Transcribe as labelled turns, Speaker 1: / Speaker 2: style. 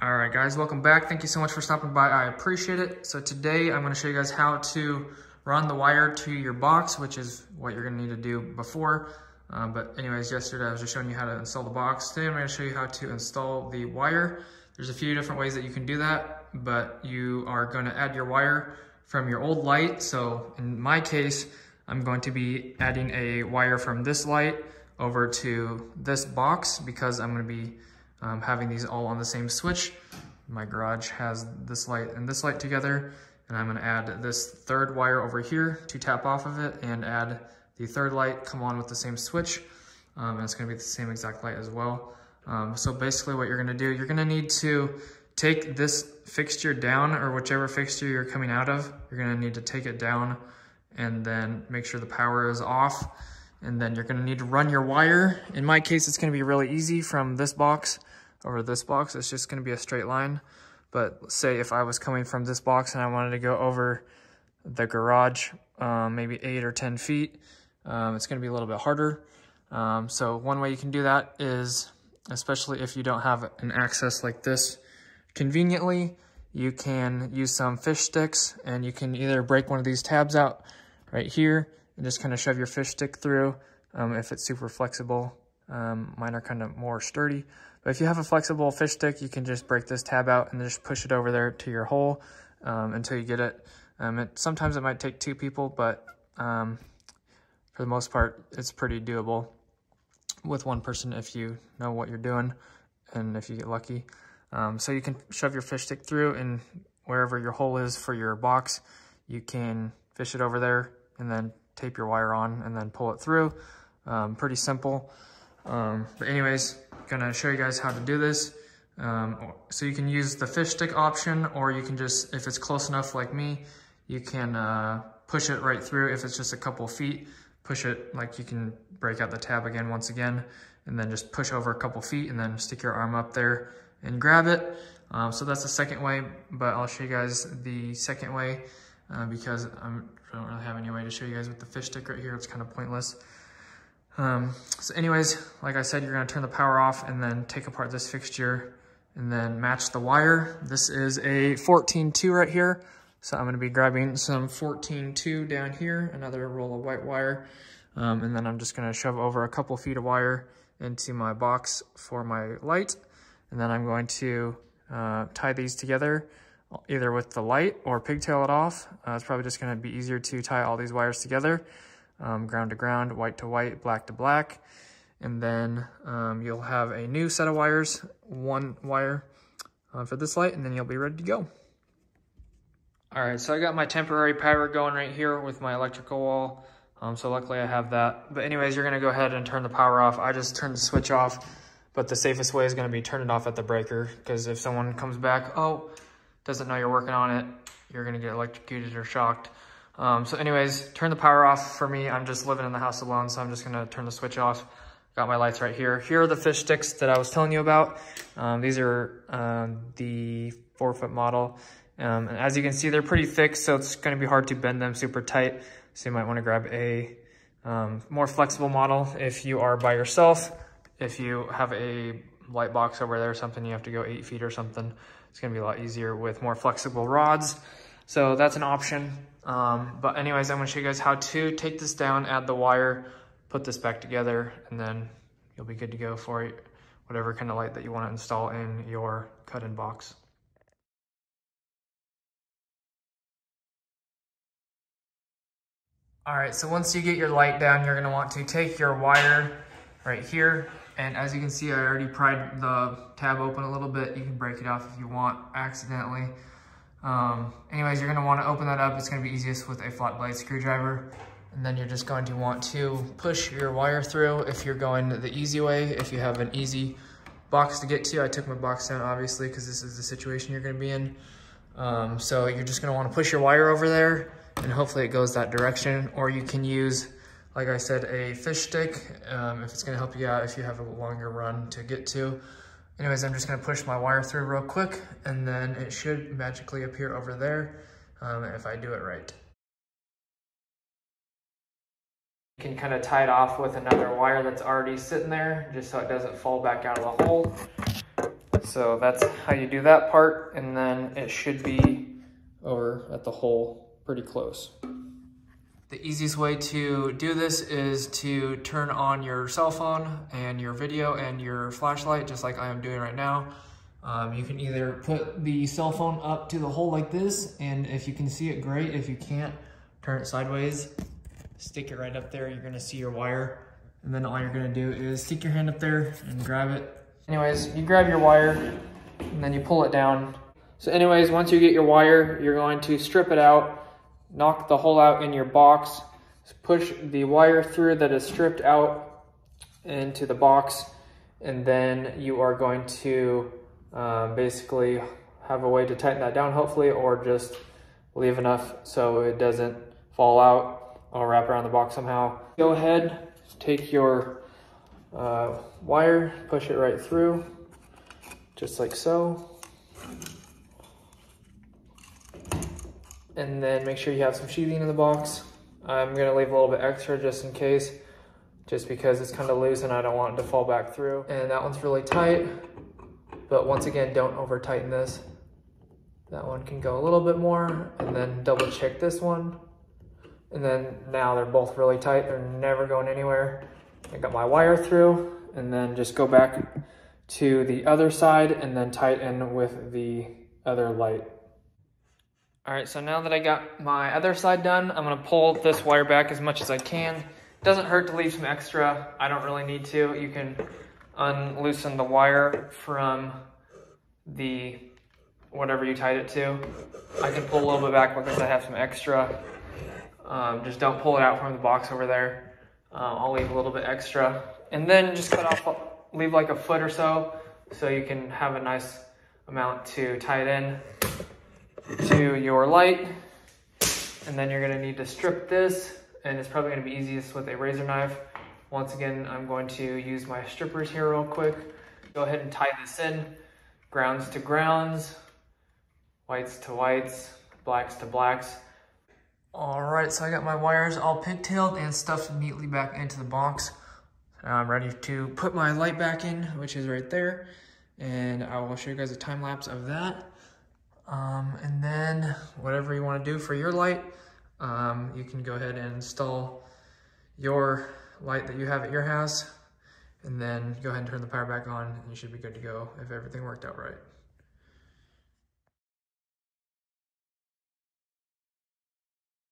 Speaker 1: All right, guys, welcome back. Thank you so much for stopping by. I appreciate it. So today I'm going to show you guys how to run the wire to your box, which is what you're going to need to do before. But anyways, yesterday I was just showing you how to install the box. Today I'm going to show you how to install the wire. There's a few different ways that you can do that, but you are going to add your wire from your old light. So in my case, I'm going to be adding a wire from this light over to this box because I'm going to be having these all on the same switch. My garage has this light and this light together, and I'm going to add this third wire over here to tap off of it and add the third light come on with the same switch, and it's going to be the same exact light as well. So basically what you're going to do, you're going to need to take this fixture down, or whichever fixture you're coming out of, you're going to need to take it down and then make sure the power is off, and then you're going to need to run your wire. In my case, it's going to be really easy from this box over this box. It's just going to be a straight line. But say if I was coming from this box and I wanted to go over the garage, maybe 8 or 10 feet, it's going to be a little bit harder. So one way you can do that is, especially if you don't have an access like this conveniently, you can use some fish sticks, and you can either break one of these tabs out right here and just kind of shove your fish stick through if it's super flexible. Mine are kind of more sturdy. But if you have a flexible fish stick, you can just break this tab out and just push it over there to your hole until you get it. Sometimes it might take 2 people, but for the most part, it's pretty doable with 1 person if you know what you're doing and if you get lucky. So you can shove your fish stick through, and wherever your hole is for your box, you can fish it over there and then tape your wire on and then pull it through. Pretty simple. But anyways, gonna show you guys how to do this. So you can use the fish stick option, or you can just, if it's close enough like me, you can push it right through. If it's just a couple feet, push it, like you can break out the tab again once again, and then just push over a couple feet and then stick your arm up there and grab it. So that's the second way, but I'll show you guys the second way because I don't really have any way to show you guys with the fish stick right here. It's kind of pointless. So anyways, like I said, you're going to turn the power off and then take apart this fixture and then match the wire. This is a 14-2 right here. So I'm going to be grabbing some 14-2 down here, another roll of white wire. And then I'm just going to shove over a couple feet of wire into my box for my light. And then I'm going to tie these together either with the light or pigtail it off. It's probably just going to be easier to tie all these wires together. Ground to ground, white to white, black to black. And then you'll have a new set of wires, 1 wire for this light, and then you'll be ready to go. All right, so I got my temporary power going right here with my electrical wall. So luckily I have that. But anyways, you're gonna go ahead and turn the power off. I just turned the switch off, but the safest way is gonna be turn it off at the breaker, because if someone comes back, doesn't know you're working on it, you're gonna get electrocuted or shocked. So anyways, turn the power off. For me, I'm just living in the house alone, so I'm just gonna turn the switch off. Got my lights right here. Here are the fish sticks that I was telling you about. These are the 4-foot model. And as you can see, they're pretty thick, so it's gonna be hard to bend them super tight. So you might wanna grab a more flexible model if you are by yourself. If you have a light box over there or something, you have to go 8 feet or something. It's gonna be a lot easier with more flexible rods. So that's an option. But anyways, I'm gonna show you guys how to take this down, add the wire, put this back together, and then you'll be good to go for whatever kind of light that you want to install in your cut-in box. All right, so once you get your light down, you're gonna want to take your wire right here. And as you can see, I already pried the tab open a little bit. You can break it off if you want accidentally. Anyways, you're gonna want to open that up. It's gonna be easiest with a flat blade screwdriver. And then you're just going to want to push your wire through if you're going the easy way. If you have an easy box to get to, I took my box down obviously because this is the situation you're gonna be in. So you're just gonna want to push your wire over there and hopefully it goes that direction. Or you can use, like I said, a fish stick if it's gonna help you out if you have a longer run to get to. Anyways, I'm just gonna push my wire through real quick, and then it should magically appear over there if I do it right. You can kind of tie it off with another wire that's already sitting there, just so it doesn't fall back out of the hole. So that's how you do that part, and then it should be over at the hole pretty close. The easiest way to do this is to turn on your cell phone and your video and your flashlight, just like I am doing right now. You can either put the cell phone up to the hole like this, and if you can see it, great. If you can't, turn it sideways, stick it right up there. You're gonna see your wire, and then all you're gonna do is stick your hand up there and grab it. Anyways, you grab your wire, and then you pull it down. So anyways, once you get your wire, you're going to strip it out, knock the hole out in your box, push the wire through that is stripped out into the box, and then you are going to basically have a way to tighten that down, hopefully, or just leave enough so it doesn't fall out or wrap around the box somehow. Go ahead, take your wire, push it right through, just like so. And then make sure you have some sheathing in the box. I'm gonna leave a little bit extra just in case, just because it's kind of loose and I don't want it to fall back through. And that one's really tight, but once again, don't over tighten this. That one can go a little bit more, and then double check this one. And then now they're both really tight, they're never going anywhere. I got my wire through, and then just go back to the other side and then tighten with the other light. All right, so now that I got my other side done, I'm gonna pull this wire back as much as I can. It doesn't hurt to leave some extra. I don't really need to. You can unloosen the wire from the whatever you tied it to. I can pull a little bit back because I have some extra. Just don't pull it out from the box over there. I'll leave a little bit extra. And then just cut off, leave like a foot or so you can have a nice amount to tie it in to your light. And then you're gonna need to strip this, and it's probably gonna be easiest with a razor knife. Once again, I'm going to use my strippers here real quick. Go ahead and tie this in, grounds to grounds, whites to whites, blacks to blacks. All right, so I got my wires all pigtailed and stuffed neatly back into the box. Now I'm ready to put my light back in, which is right there. And I will show you guys a time lapse of that. And then whatever you want to do for your light, you can go ahead and install your light that you have at your house, and then go ahead and turn the power back on, and you should be good to go if everything worked out right.